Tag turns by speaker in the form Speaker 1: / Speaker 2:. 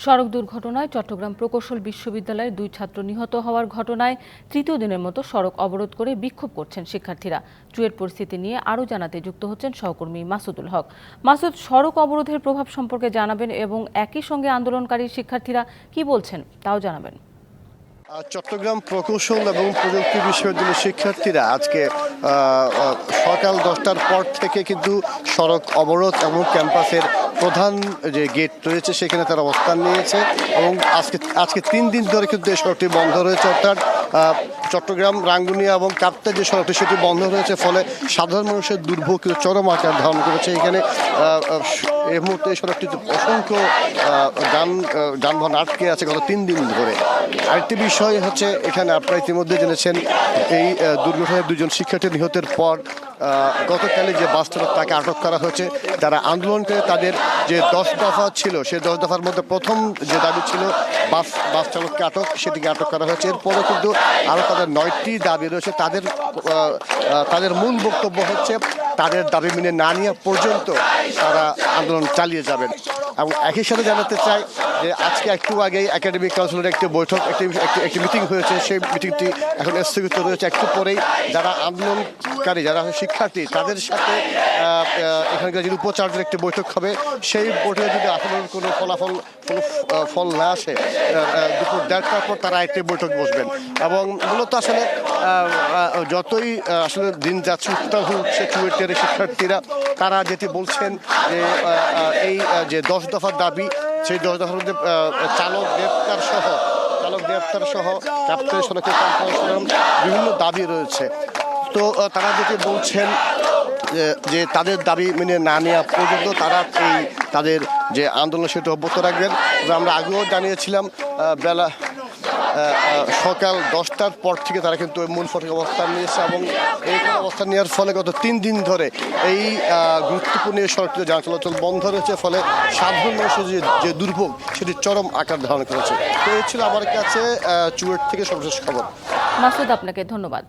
Speaker 1: সড়ক দুর্ঘটনায় চট্টগ্রাম প্রকৌশল বিশ্ববিদ্যালয়ের 2 ছাত্র নিহত হওয়ার ঘটনায় তৃতীয় দিনের মতো সড়ক অবরোধ করে বিক্ষোভ করছেন শিক্ষার্থীরা। চুয়েট পরিস্থিতি নিয়ে আরও জানাতে যুক্ত হচ্ছেন সহকর্মী মাসুদুল হক। মাসুদ, সড়ক অবরোধের প্রভাব সম্পর্কে জানাবেন এবং একই সঙ্গে আন্দোলনকারী শিক্ষার্থীরা কি বলছেন তাও জানাবেন।
Speaker 2: চট্টগ্রাম প্রকৌশল এবং প্রযুক্তি বিশ্ববিদ্যালয়ের শিক্ষার্থীরা আজকে সকাল 10টার পর থেকে কিন্তু সড়ক অবরোধ এবং ক্যাম্পাসের প্রধান যে গেট রয়েছে সেখানে তারা অবস্থান নিয়েছে এবং আজকে 3 দিন ধরে কিন্তু এই সড়কটি বন্ধ রয়েছে। অর্থাৎ চট্টগ্রাম রাঙ্গুনিয়া এবং কাপ্তাই যে সড়কটি সেটি বন্ধ রয়েছে, ফলে সাধারণ মানুষের দুর্ভোগ কিন্তু চরম আকার ধারণ করেছে। এখানে এই মুহূর্তে এই সড়কটিতে অসংখ্য যানবাহন আটকে আছে গত 3 দিন ধরে। আরেকটি বিষয় হচ্ছে, এখানে আপনারা ইতিমধ্যে জেনেছেন এই দুর্ঘটনায় 2জন শিক্ষার্থী নিহতের পর গতকালে যে বাস চালক তাকে আটক করা হয়েছে। যারা আন্দোলন করে তাদের যে 10 দফা ছিল, সেই 10 দফার মধ্যে প্রথম যে দাবি ছিল বাস চালককে আটক, সেটিকে আটক করা হয়েছে। এরপরে কিন্তু আরও তাদের 9টি দাবি রয়েছে। তাদের মূল বক্তব্য হচ্ছে তাদের দাবি মেনে না নেওয়া পর্যন্ত তারা আন্দোলন চালিয়ে যাবেন। এবং একই সাথে জানাতে চাই যে আজকে একটু আগেই একাডেমিক কাউন্সিলের একটি বৈঠক একটি মিটিং হয়েছে। সেই মিটিংটি এখন স্থগিত রয়েছে। একটু পরেই যারা আন্দোলনকারী, যারা শিক্ষার্থী, তাদের সাথে এখানকার যে উপাচার্যের একটি বৈঠক হবে। সেই বৈঠকে যদি আসলে কোনো ফল না আসে, দুপুর 1:30টার পর তারা একটি বৈঠক বসবেন। এবং মূলত আসলে যতই আসলে দিন যাচ্ছে, উত্তাল হচ্ছে চুয়েটের শিক্ষার্থীরা, তারা যেটি বলছেন যে এই যে 10 দফার দাবি, সেই 10 দফার মধ্যে চালক গ্রেপ্তার সহ কাপ্তাই সড়কে বিভিন্ন দাবি রয়েছে। তো তারা যেটি বলছেন যে তাদের দাবি মেনে না নেওয়া পর্যন্ত তারা তাদের যে আন্দোলন সেটা অব্যাহত রাখবেন। আমরা আগেও জানিয়েছিলাম সকাল 10টার পর থেকে তারা কিন্তু মূল ফটকে অবস্থান নিয়েছে এবং এই অবস্থান নেওয়ার ফলে গত 3 দিন ধরে এই গুরুত্বপূর্ণ সড়কটিতে যান চলাচল বন্ধ রয়েছে। ফলে সাধারণ মানুষের যে দুর্ভোগ সেটি চরম আকার ধারণ করেছে। তো এই ছিল আমার কাছে চুয়েট থেকে সর্বশেষ খবর।
Speaker 1: মাসুদ, আপনাকে ধন্যবাদ।